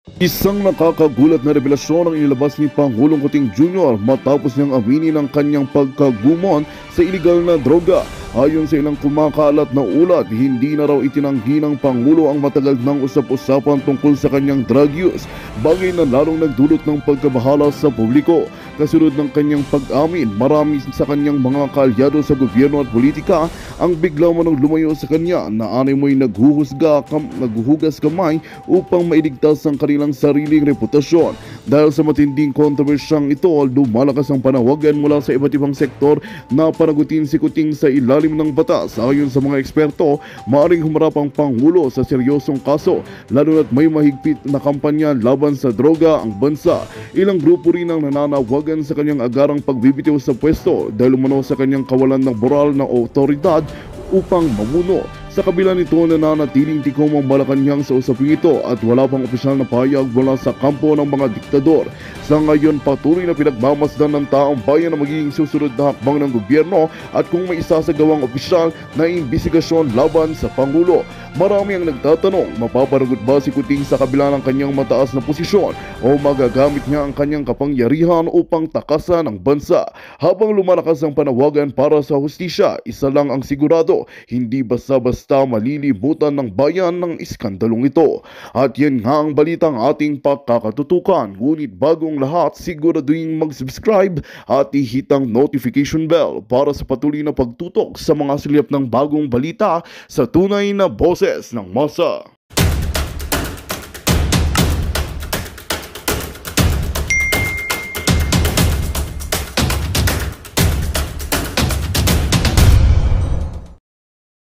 Isang nakakagulat na revelasyon ang inilabas ni Pangulong Kuting Jr. matapos niyang aminin ang kanyang pagkagumon sa iligal na droga. Ayon sa ilang kumakalat na ulat, hindi na raw itinanggi ng Pangulo ang matagal ng usap-usapan tungkol sa kanyang drug use, bagay na lalong nagdulot ng pagkabahala sa publiko. Kasunod ng kanyang pag-amin, marami sa kanyang mga kaalyado sa gobyerno at politika ang bigla manong lumayo sa kanya na anay mo'y naghuhugas kamay upang mailigtas ang kanilang sariling reputasyon. Dahil sa matinding kontrobersyang ito, lumalakas ang panawagan mula sa iba't ibang sektor na panagutin si Kuting sa ilalim ng batas. Ayon sa mga eksperto, maaaring humarap ang Pangulo sa seryosong kaso, lalo na't may mahigpit na kampanya laban sa droga ang bansa. Ilang grupo rin ang nananawagan sa kanyang agarang pagbibitiw sa pwesto dahil umano sa kanyang kawalan ng moral na otoridad upang mamuno. Sa kabila nito, nananatiling tikom ang Malacanang sa usaping ito at wala pang opisyal na pahayag mula sa kampo ng mga diktador. Sa ngayon, patuloy na pinagmamasdan ng taong bayan na magiging susunod na hakbang ng gobyerno at kung may isasagawang opisyal na imbestigasyon laban sa Pangulo. Marami ang nagtatanong, mapaparagot ba si Kuting sa kabila ng kanyang mataas na posisyon o magagamit niya ang kanyang kapangyarihan upang takasan ang bansa? Habang lumalakas ang panawagan para sa hustisya, isa lang ang sigurado, hindi basta-basta malilimutan ng bayan ng iskandalong ito. At yan nga ang balitang ating pagkakatutukan. Ngunit bagong lahat, siguraduhin mag-subscribe at ihit ang notification bell para sa patuloy na pagtutok sa mga silip ng bagong balita sa tunay na boses ng masa.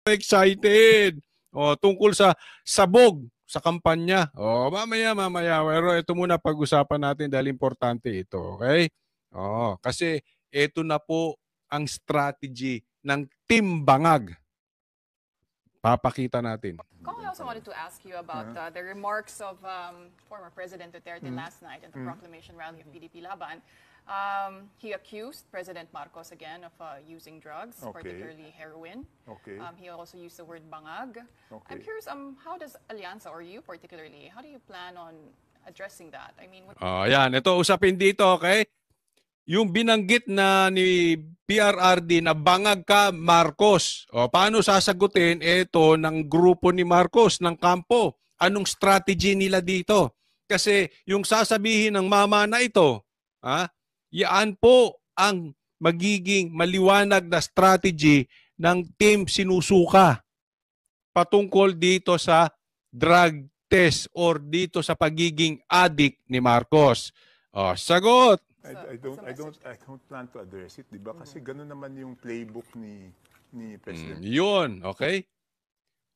Excited. Tungkol sa sabog sa kampanya. Mamaya. Pero ito muna pag-usapan natin dahil importante ito, okay? Kasi ito na po ang strategy ng Team Bangag. Papakita natin. Kong, I also wanted to ask you about the remarks of former President Duterte last night at the proclamation rally of PDP Laban. He accused President Marcos again of using drugs, particularly heroin. He also used the word bangag. I'm curious, how does Alianza, or you particularly, how do you plan on addressing that? I mean, yan. Ito, usapin dito, okay? Yung binanggit na ni PRRD na bangag ka, Marcos. Paano sasagutin ito ng grupo ni Marcos, ng kampo? Anong strategy nila dito? Kasi yung sasabihin ng mama na ito, yan po ang magiging maliwanag na strategy ng team sinusuka patungkol dito sa drug test or dito sa pagiging addict ni Marcos. Sagot! I don't plan to address it, 'di ba? Kasi gano'n naman yung playbook ni President. Yun, okay?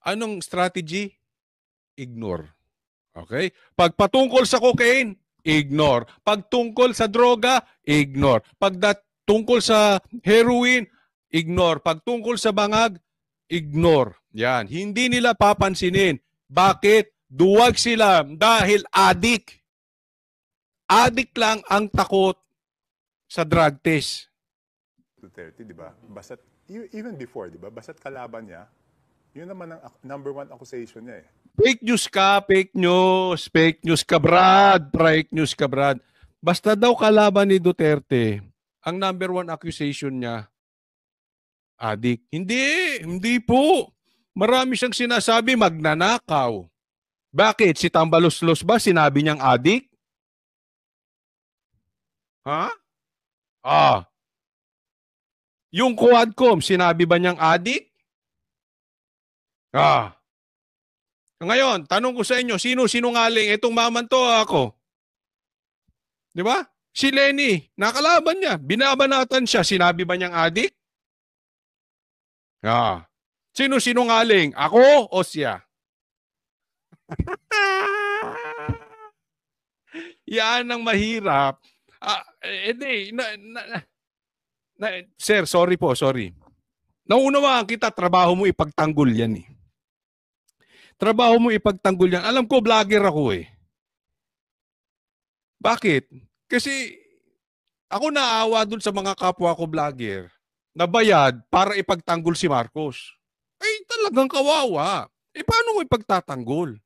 Anong strategy? Ignore. Okay? Pag patungkol sa cocaine, ignore. Pag tungkol sa droga, ignore. Pag tungkol sa heroin, ignore. Pag tungkol sa bangag, ignore. Yan. Hindi nila papansinin. Bakit? Duwag sila dahil addict. Addict lang ang takot sa drug test. Duterte, di ba? Basta't, even before, di ba? Basta't kalaban niya, yun naman ang number one accusation niya eh. Fake news ka, fake news. Fake news ka, Brad. Fake news ka, Brad. Basta daw kalaban ni Duterte, ang number one accusation niya, addict. Hindi po. Marami siyang sinasabi, magnanakaw. Bakit? Si Tambalos-Los ba sinabi niyang addict? Yung Quadcom, sinabi ba niyang addict? Ngayon, tanong ko sa inyo, sino sinungaling? Itong maman to ako. Di ba? Si Lenny, nakalaban niya. Binabanatan siya. Sinabi ba niyang addict? Sino sinungaling? Ako o siya? Yan ang mahirap. Sir, sorry. Naunawaan kita, trabaho mo ipagtanggol yan eh. Trabaho mo ipagtanggol yan. Alam ko, vlogger ako eh. Bakit? Kasi ako naawa dun sa mga kapwa ko vlogger na bayad para ipagtanggol si Marcos. Ay, talagang kawawa. Paano mo ipagtatanggol?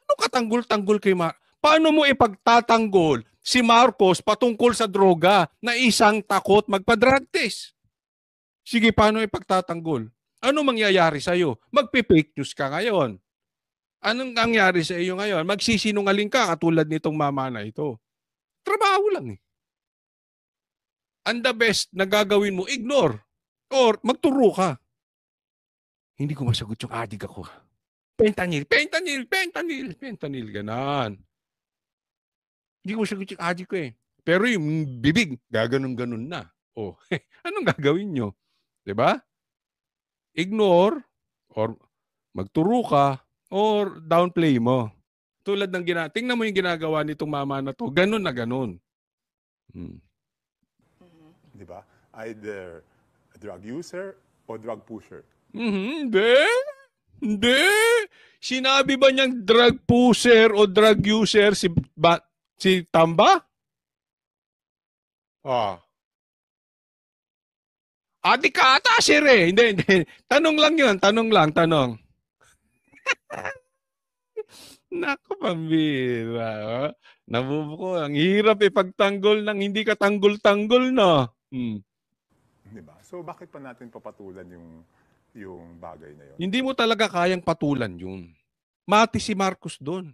Paano katanggol-tanggol kay Paano mo ipagtatanggol si Marcos patungkol sa droga na isang takot magpa-drug test? Sige, paano ipagtatanggol? Ano mangyayari sa'yo? Magpi-fake news ka ngayon. Anong nangyari sa iyo ngayon? Magsisinungaling ka katulad nitong mama na ito. Trabaho lang eh. And the best na gagawin mo, ignore. Or magturo ka. Hindi ko masagot yung adik ako. Fentanyl, fentanyl, fentanyl, fentanyl, ganon. Hindi ko masagot yung adik ko eh. Pero yung bibig, gaganon-ganon na. Oh, anong gagawin nyo? Diba? Ignore, or magturo ka, or downplay mo. Tulad ng tingnan mo yung ginagawa nitong mama na to, ganon na ganon. Di ba? Either a drug user o drug pusher. Hindi. Hindi. Sinabi ba niyang drug pusher o drug user si Tamba? Adik ka ata, sir eh. Hindi. Tanong lang yun. Tanong. Naku, pambira. Oh. Nabubuko. Ang hirap ipagtanggol ng hindi ka tanggol-tanggol, no? Di ba? So, bakit pa natin papatulan yung bagay na yun? Hindi mo talaga kayang patulan yun. Mati si Marcos doon.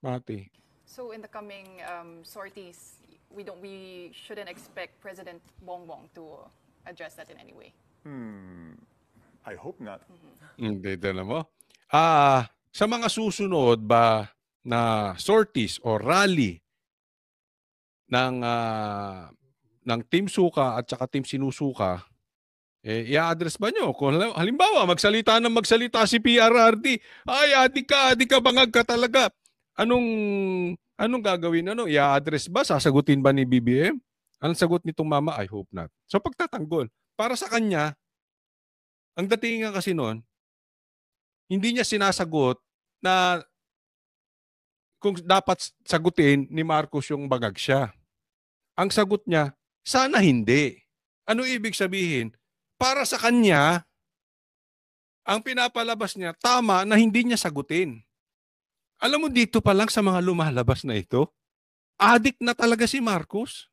Mati. So, in the coming sorties, we shouldn't expect President Bongbong to address that in any way. I hope not. Hindi, alam mo. Sa mga susunod ba na sorties o rally ng Team Suka at saka Team Sinusuka, i-address ba nyo? Kung halimbawa, magsalita si PRRD, ay, adik ka, bangag ka talaga. Anong gagawin? I-address ba? Sasagutin ba ni BBM? Anong sagot nitong mama? I hope not. So pagtatanggol. Para sa kanya, ang datingan kasi noon, hindi niya sinasagot na kung dapat sagutin ni Marcos yung bangag siya. Ang sagot niya, sana hindi. Ano ibig sabihin? Para sa kanya, ang pinapalabas niya, tama na hindi niya sagutin. Alam mo, dito pa lang sa mga lumalabas na ito, adik na talaga si Marcos.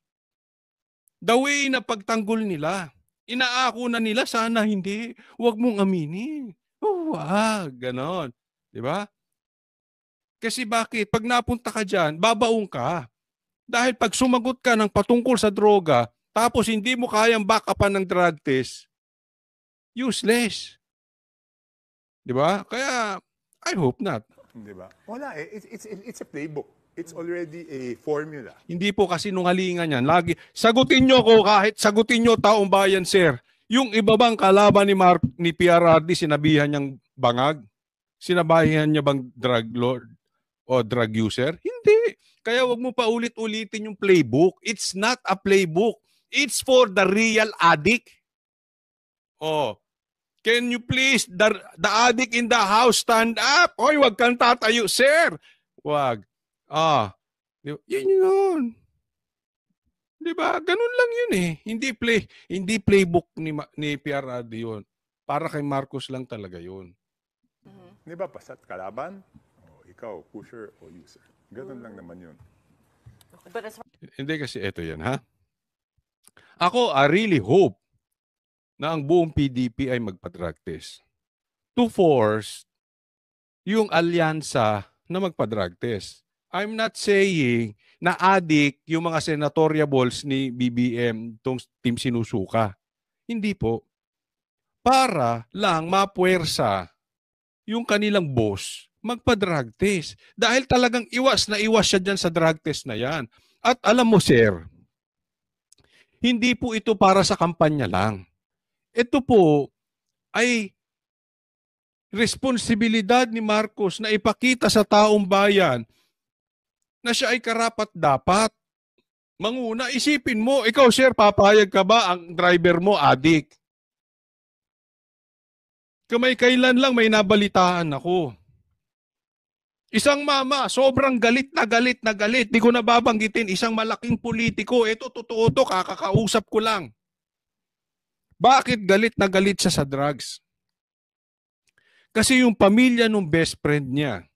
The way na pagtanggol nila, inaako na nila, sana hindi. Huwag mong aminin. Huwag, ganon. Diba? Kasi bakit? Pag napunta ka dyan, babaong ka. Dahil pag sumagot ka ng patungkol sa droga, tapos hindi mo kayang backupan ng drug test, useless. Diba? Kaya, I hope not. Diba? Wala eh. It's a playbook. It's already a formula. Hindi po kasi nungalingan yan. Lagi, sagutin nyo ko kahit sagutin nyo taong bayan, sir. Yung iba bang kalaban ni PRRD, sinabihan niyang bangag? Sinabihan niya bang drug lord o drug user? Hindi. Kaya wag mo pa ulit-ulitin yung playbook. It's not a playbook. It's for the real addict. Oh. Can you please, the addict in the house, stand up? Oy, wag kang tatayo, sir. Wag. Yun. Diba? Ganun lang yun eh. Hindi playbook ni PRRD yun. Para kay Marcos lang talaga yun. Diba, pasat kalaban? O ikaw, pusher o user. Ganun lang naman yun. Hindi kasi ito yan, ha? Ako, I really hope na ang buong PDP ay magpa-drug test to force yung alyansa na magpa-drug test. I'm not saying na adik yung mga senatoriables ni BBM tong Team Sinusuka. Hindi po. Para lang mapuwersa yung kanilang boss magpa-drug test. Dahil talagang iwas na iwas siya dyan sa drug test na yan. At alam mo, sir, hindi po ito para sa kampanya lang. Ito po ay responsibilidad ni Marcos na ipakita sa taong bayan na siya ay karapat-dapat. Manguna, isipin mo, ikaw sir, papayag ka ba ang driver mo adik? Kailan lang may nabalitaan ako. Isang mama, sobrang galit na galit. Di ko nababanggitin, isang malaking politiko. Ito, totoo to, kakakausap ko lang. Bakit galit na galit siya sa drugs? Kasi yung pamilya ng best friend niya,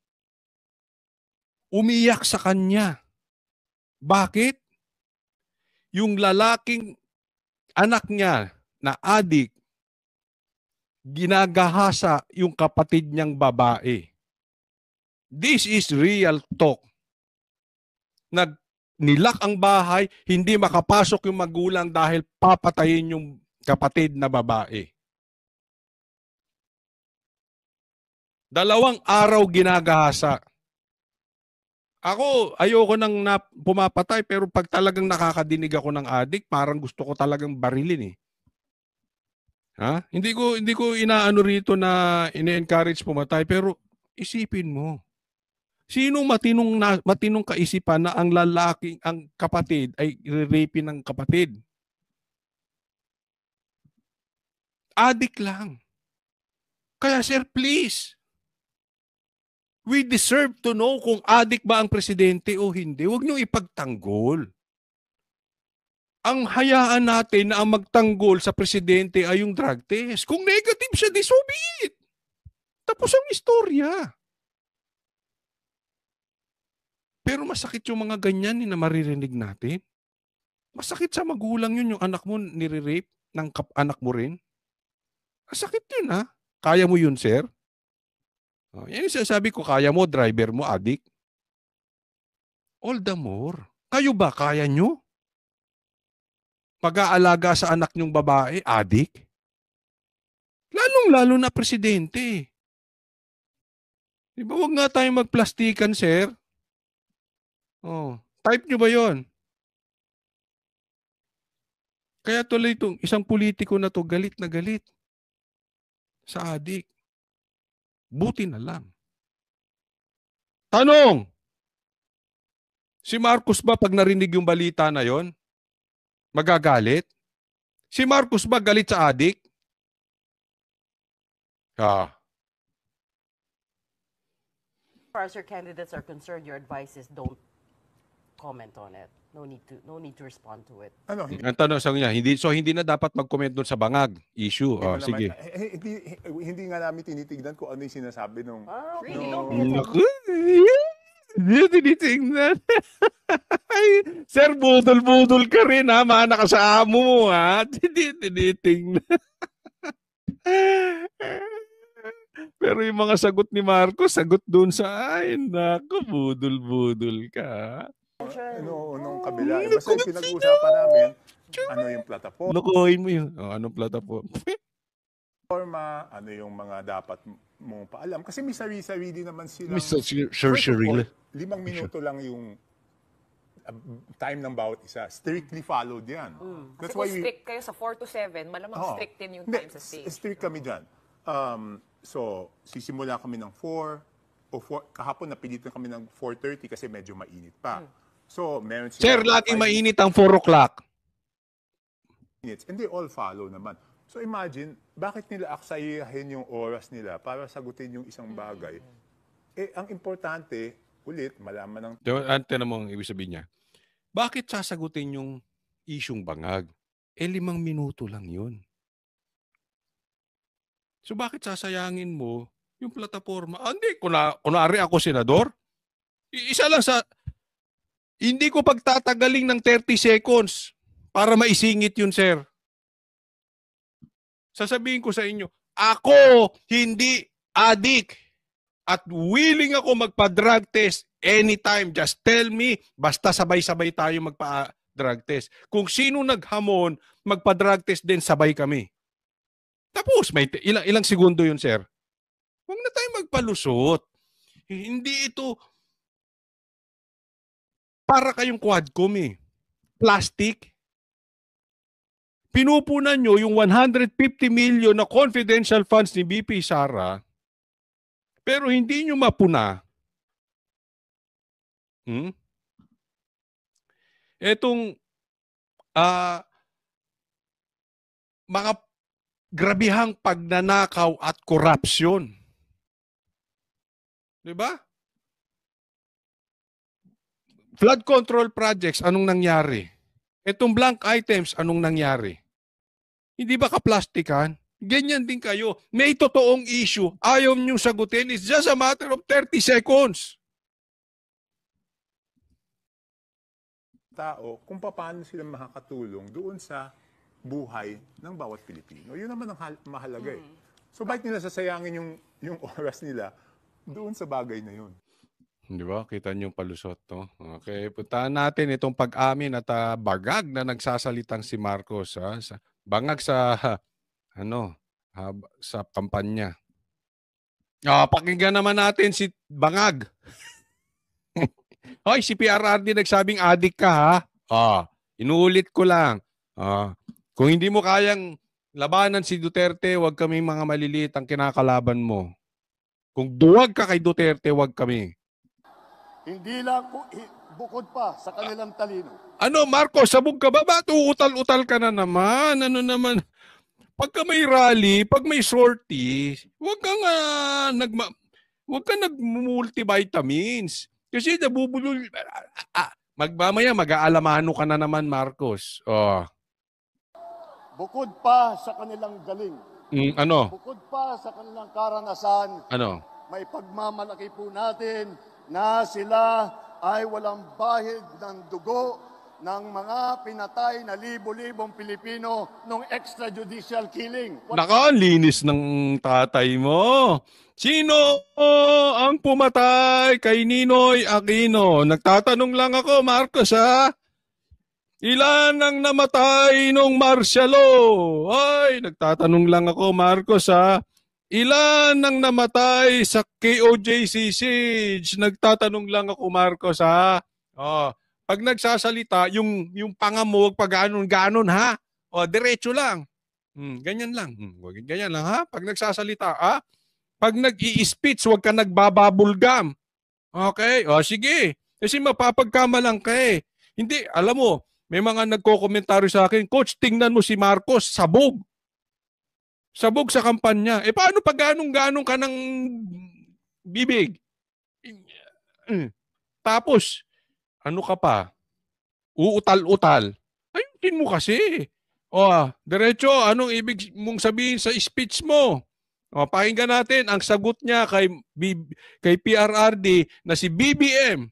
umiyak sa kanya. Bakit? Yung lalaking anak niya na adik, ginagahasa yung kapatid niyang babae. This is real talk. Nilak ang bahay, hindi makapasok yung magulang dahil papatayin yung kapatid na babae. 2 araw ginagahasa. Ako, ayoko nang pumapatay, pero pag talagang nakakadinig ako ng adik, parang gusto ko talagang barilin eh. Ha? Hindi ko inaano rito na ine-encourage pumatay, pero isipin mo. Sino matinong kaisipan na ang lalaking, ang kapatid ay i-rape ng kapatid? Adik lang. Kaya sir, please, we deserve to know kung adik ba ang presidente o hindi. Huwag niyo ipagtanggol. Ang hayaan natin na ang magtanggol sa presidente ay yung drug test. Kung negative siya, di so be it. Tapos ang istorya. Pero masakit yung mga ganyan na maririnig natin. Masakit sa magulang yun, yung anak mo nire-rape ng anak mo rin. Masakit yun ha. Kaya mo yun, sir? Yan yung sinasabi ko, kaya mo, driver mo, adik. All the more. Kayo ba, kaya nyo? Pag-aalaga sa anak nyong babae, adik? Lalong-lalo na presidente. Di ba, huwag nga tayong magplastikan, sir? Type nyo ba yon? Kaya tuloy itong isang politiko na to, galit na galit sa adik. Buti na lang. Tanong! Si Marcos ba pag narinig yung balita na yon, magagalit? Si Marcos ba galit sa adik? As far as your candidates are concerned, your advice is don't comment on it. No need to respond to it. Ano, Ang tanong sa kanya, hindi na dapat mag-comment doon sa bangag issue. Sige. Hindi nga namin tinitignan kung ano yung sinasabi nung... Really? No. Don't pay attention. Hindi tinitingnan. Sir, budol-budol ka rin ha. Mana ka sa amo mo ha. Hindi tinitingnan. Pero yung mga sagot ni Marcos, sagot doon sa ay, nako, budol-budol ka. Nung kabila. Basta yung pinag-uusapan namin, ano yung plataforma, Lokohin mo yun. Anong platform? ano yung mga dapat mong paalam. Kasi may sari-sarili naman sila. Mr. First of all, 5 minuto lang yung time ng bawat isa. Strictly followed yan. Kasi kung strict kayo sa 4 to 7, malamang strict din yung time sa stage. Strict kami dyan. So, sisimula kami ng 4 o 4. Kahapon napilitan kami ng 4:30 kasi medyo mainit pa. So, meron sila Sir, laging mainit ang 4 o'clock. minutes, and they all follow naman. So imagine, bakit nila aksayahin yung oras nila para sagutin yung isang bagay? Ang importante, ulit, malaman ng... Ante na mo ang ibig sabihin niya. Bakit sasagutin yung isyong bangag? 5 minuto lang yun. So bakit sasayangin mo yung plataforma? Hindi, kunwari ako senador, isa lang sa... Hindi ko pagtatagaling ng 30 seconds para maisingit yun, sir. Sasabihin ko sa inyo, ako hindi adik at willing ako magpa-drug test anytime. Just tell me, basta sabay-sabay tayo magpa-drug test. Kung sino naghamon, magpa-drug test din, sabay kami. Tapos, may ilang segundo yun, sir. Huwag na tayo magpalusot. Hindi ito para kayong quadcom eh. Plastic. Pinupunan nyo yung 150 million na confidential funds ni BP Sara, pero hindi nyo mapuna. Etong mga grabihang pagnanakaw at korupsyon. Diba? Flood control projects, anong nangyari? Etong blank items, anong nangyari? Hindi ba kaplastikan? Ganyan din kayo. May totoong issue. Ayaw niyong sagutin. It's just a matter of 30 seconds. tao kung paano sila makakatulong doon sa buhay ng bawat Pilipino. Yun naman ang mahalaga eh. So bakit nila sasayangin yung oras nila doon sa bagay na yun? Di ba? Kita niyo yung palusot, no? Okay, puntahan natin itong pag-amin at bagag na nagsasalitang si Marcos. Bangag sa, sa kampanya. Pakinggan naman natin si Bangag. Hoy, si PRRD nagsabing adik ka, ha? Inuulit ko lang. Kung hindi mo kayang labanan si Duterte, huwag kami mga maliliit ang kinakalaban mo. Kung duwag ka kay Duterte, huwag kami. Hindi lang bukod pa sa kanilang talino. Ano, Marcos, sabog ka ba? Ba't uutal-utal ka na naman? Ano naman? Pagka may rally, pag may sortie, huwag kang nag-multivitamins. Kasi nabubulol. Magmamaya, mag-aalamano ka na naman, Marcos. Bukod pa sa kanilang galing. Ano? Bukod pa sa kanilang karanasan. Ano? May pagmamalaki po natin na sila ay walang bahid ng dugo ng mga pinatay na libo-libong Pilipino nung extrajudicial killing. Naka, linis ng tatay mo. Sino ang pumatay kay Ninoy Aquino? Nagtatanong lang ako, Marcos, ha? Ilan ang namatay nung martial law? Ay, nagtatanong lang ako, Marcos, ha? Ilan ang namatay sa KOJC siege? Nagtatanong lang ako, Marcos, ha? Pag nagsasalita, yung panga mo, pag ganon, ha? Diretso lang. Ganyan lang. Ganyan lang, ha? Pag nagsasalita, ha? Pag nag-i-speech, huwag ka nagbababulgam. Okay? Sige. Kasi mapapagkamalang ka eh. Hindi, alam mo, may mga nagko-komentaryo sa akin, Coach, tingnan mo si Marcos, sabog. Sabog sa kampanya. Paano pag ganong-ganong ka ng bibig? Tapos, ano ka pa? Uutal-utal. Ayusin mo kasi. Diretso, anong ibig mong sabihin sa speech mo? Pakinggan natin ang sagot niya kay PRRD na si BBM.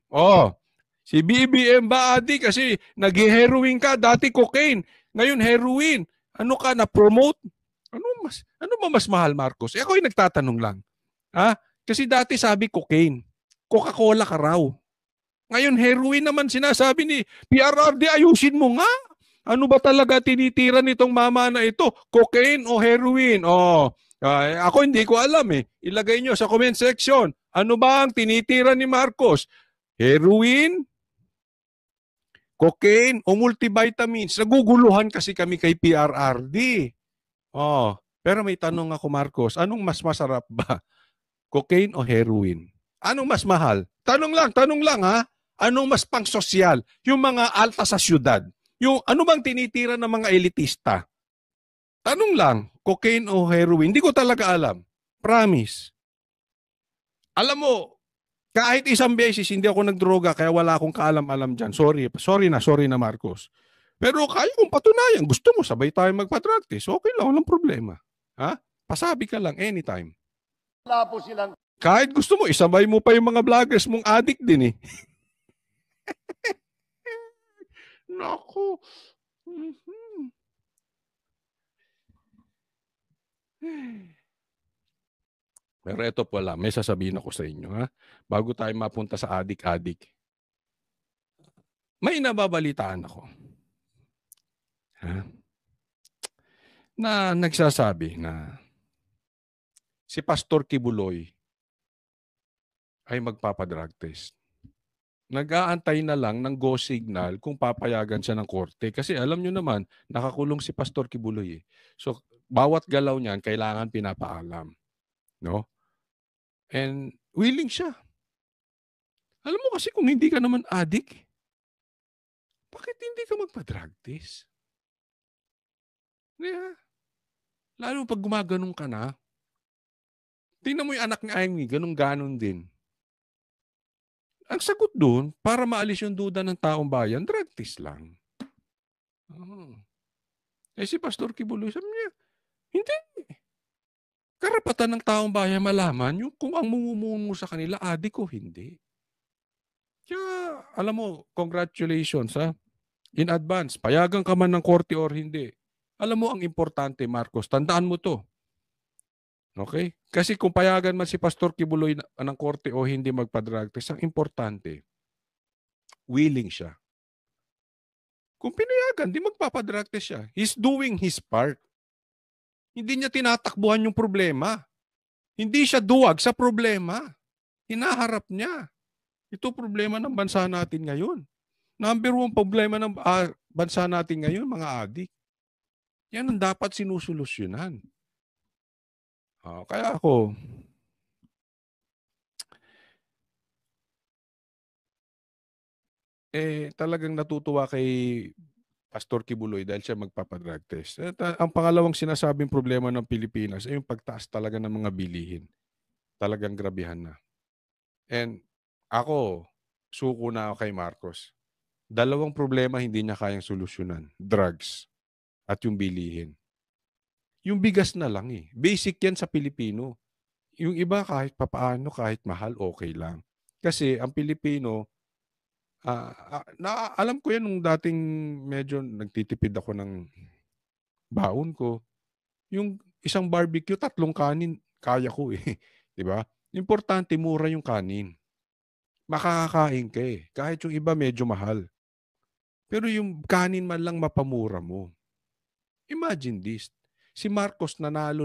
Si BBM ba, Adi? Kasi nag-heroin ka, dati cocaine. Ngayon heroin. Ano ka na-promote? Ano ba mas mahal, Marcos? Ako yung nagtatanong lang. Kasi dati sabi cocaine. Coca-Cola ka raw. Ngayon heroin naman sinasabi ni PRRD, ayusin mo nga. Ano ba talaga tinitira nitong mama na ito? Cocaine o heroin? Ako hindi ko alam eh. Ilagay nyo sa comment section. Ano ba ang tinitira ni Marcos? Heroin? Cocaine o multivitamins? Naguguluhan kasi kami kay PRRD. Pero may tanong ako, Marcos. Anong mas masarap ba? Cocaine o heroin? Anong mas mahal? Tanong lang ha. Anong mas pang-sosyal? Yung mga alta sa syudad. Yung ano bang tinitira ng mga elitista? Tanong lang, cocaine o heroin? Hindi ko talaga alam. Promise. Alam mo, kahit isang beses hindi ako nagdroga kaya wala akong kaalam-alam dyan. Sorry na Marcos. Pero kaya kong patunayan. Gusto mo, sabay tayo magpa-drug test. Okay lang, walang problema. Pasabi ka lang anytime. Wala po silang... Kahit gusto mo, isabay mo pa yung mga vloggers mong addict din eh. Naku. Pero ito pala, may sasabihin ako sa inyo, ha? Bago tayo mapunta sa adik-adik. May nababalitaan ako. Na nagsasabi na si Pastor Kibuloy ay magpapadrug test. Nag-aantay na lang ng go signal kung papayagan siya ng korte. Kasi alam nyo naman, nakakulong si Pastor Kibuloy eh. So, bawat galaw niyan, kailangan pinapaalam. No? And willing siya. Alam mo kasi kung hindi ka naman addict, bakit hindi ka magpa-drug test? Yeah. Lalo pag gumaganong ka na, tingnan mo yung anak ni Amy, ganun-ganon din. Ang sagot doon, para maalis yung duda ng taong bayan, drug test lang. Si Pastor Kibuloy, sabi niya, hindi. Karapatan ng taong bayan malaman yung kung ang mumumuno sa kanila, adik o hindi. Kaya, alam mo, congratulations ha. in advance. Payagan ka man ng korte or hindi. Alam mo, ang importante, Marcos, tandaan mo to. Okay? Kasi kung payagan man si Pastor Kibuloy ng korte o hindi magpa-drug test, ang importante, willing siya. Kung pinayagan, di magpapadrug test siya. He's doing his part. Hindi niya tinatakbuhan yung problema. Hindi siya duwag sa problema. Hinaharap niya. Ito problema ng bansa natin ngayon. Number 1 problema ng bansa natin ngayon, mga adik. Yan ang dapat sinusolusyonan. Kaya ako, talagang natutuwa kay Pastor Kibuloy dahil siya magpapadrug test. At ang pangalawang sinasabing problema ng Pilipinas ay yung pagtaas talaga ng mga bilihin. Talagang grabihan na. And ako, suko na ako kay Marcos. 2 problema hindi niya kayang solusyonan. Drugs at yung bilihin. Yung bigas na lang eh. Basic yan sa Pilipino. Yung iba kahit papaano, kahit mahal, okay lang. Kasi ang Pilipino, alam ko yan nung dating medyo nagtitipid ako ng baon ko. Yung isang barbecue, 3 kanin, kaya ko eh. Diba? Importante, mura yung kanin. Makakakain ka eh. Kahit yung iba medyo mahal. Pero yung kanin man lang mapamura mo. Imagine this. Si Marcos nangako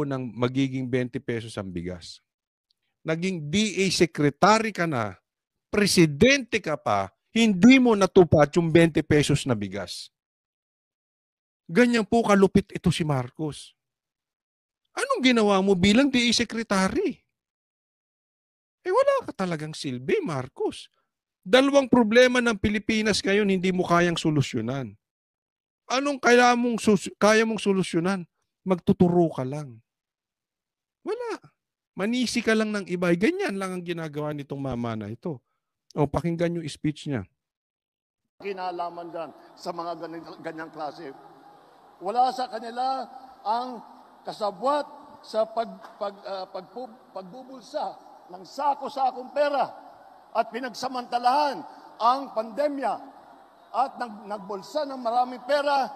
ng magiging 20 pesos ang bigas. Naging DA secretary ka na, presidente ka pa, hindi mo natupad yung 20 pesos na bigas. Ganyan po kalupit ito si Marcos. Anong ginawa mo bilang DA secretary? Wala ka talagang silbi, Marcos. 2 problema ng Pilipinas ngayon hindi mo kayang solusyonan. Anong kaya mong solusyonan? Magtuturo ka lang. Wala. Manisi ka lang ng iba. Ganyan lang ang ginagawa nitong mama na ito. Pakinggan yung speech niya. Kinalaman dyan sa mga ganyang klase. Wala sa kanila ang kasabwat sa pagbubulsa ng sako-sakong pera at pinagsamantalahan ang pandemya at nagbulsa ng maraming pera,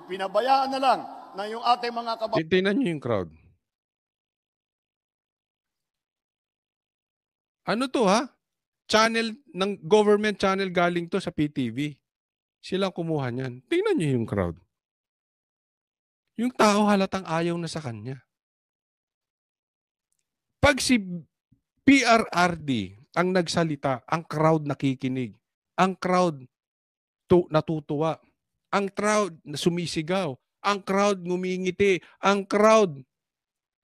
pinabayaan na lang na yung ating mga kababayan. Tingnan niyo yung crowd. Ano to ha? Channel ng government channel galing to sa PTV. Silang kumuha niyan. Tingnan niyo yung crowd. Yung tao halatang ayaw na sa kanya. Pag si PRRD ang nagsalita, ang crowd nakikinig. Ang crowd natutuwa. Ang crowd sumisigaw. Ang crowd ngumingiti. Ang crowd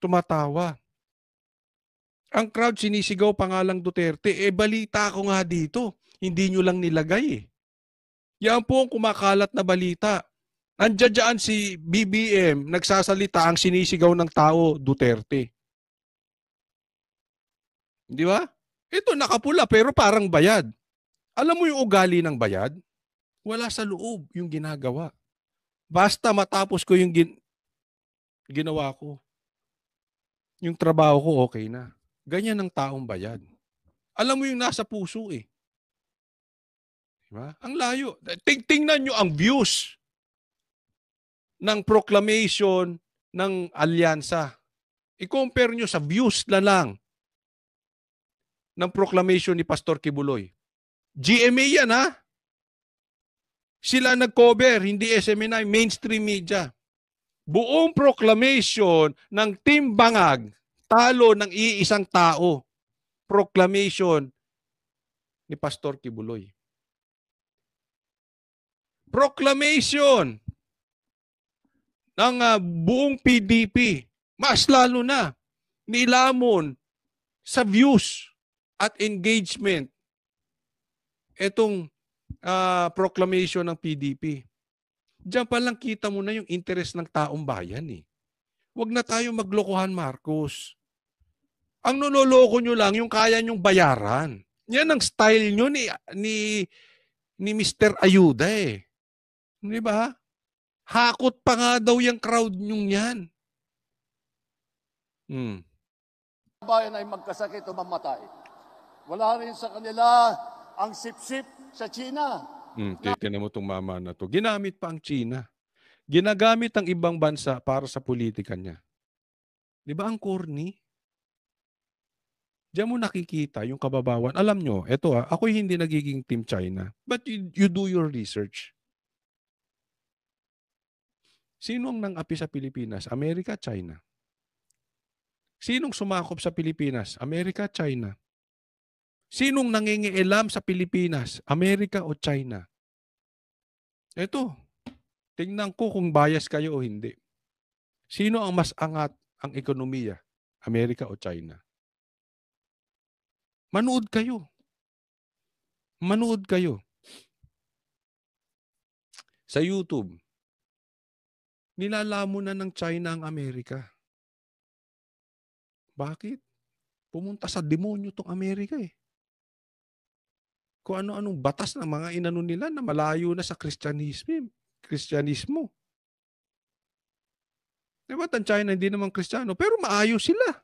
tumatawa. Ang crowd sinisigaw pangalang Duterte. Balita ko nga dito. Hindi nyo lang nilagay eh. Yan po ang kumakalat na balita. Andiyan si BBM, nagsasalita ang sinisigaw ng tao, Duterte. Di ba? Ito nakapula pero parang bayad. Alam mo yung ugali ng bayad? Wala sa loob yung ginagawa. Basta matapos ko yung ginawa ko. Yung trabaho ko okay na. Ganyan ang taong bayad. Alam mo yung nasa puso eh. Diba? Ang layo. Tingnan nyo ang views ng proclamation ng alyansa. I-compare nyo sa views na lang ng proclamation ni Pastor Kibuloy. GMA yan ha. Sila nag-cover, hindi SMNI, mainstream media. Buong proclamation ng Team Bangag, talo ng iisang tao. Proclamation ni Pastor Kibuloy. Proclamation ng buong PDP. Mas lalo na nilamon sa views at engagement itong proclamation ng PDP. Diyan pa lang kita mo na yung interest ng taong bayan eh. Huwag na tayo maglokohan, Marcos. Ang niloloko nyo lang yung kaya nyong bayaran. Yan ang style nyo ni Mr. Ayuda eh. Di ba? Hakot pa nga daw yung crowd nyong yan. Bayan ay magkasakit o mamatay. Wala rin sa kanila ang sip-sip sa China Titignan mo itong mama na to. Ginamit pa ang China. Ginagamit ang ibang bansa para sa politika niya. Di ba ang corny? Diyan mo nakikita yung kababawan. Alam nyo, eto ako'y hindi nagiging Team China. But you do your research. Sino ang nang-api sa Pilipinas? Amerika, China. Sinong sumakop sa Pilipinas? Amerika, China. Sinong nangingialam sa Pilipinas? Amerika o China? Eto, tingnan ko kung bias kayo o hindi. Sino ang mas angat ang ekonomiya? Amerika o China? Manood kayo. Manood kayo. Sa YouTube, nilalamunan ng China ang Amerika. Bakit? Pumunta sa demonyo tong Amerika eh. Kung ano-anong batas ng mga inano nila na malayo na sa Kristyanismo. Diba ang China hindi naman Kristiyano, pero maayos sila.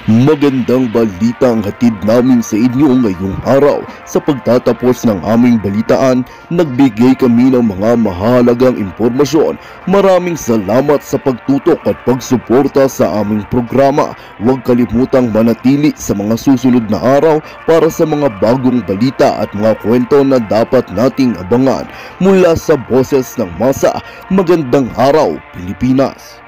Magandang balita ang hatid namin sa inyo ngayong araw. Sa pagtatapos ng aming balitaan, nagbigay kami ng mga mahalagang impormasyon. Maraming salamat sa pagtutok at pagsuporta sa aming programa. Huwag kalimutang manatili sa mga susunod na araw para sa mga bagong balita at mga kwento na dapat nating abangan. Mula sa Boses ng Masa, magandang araw Pilipinas!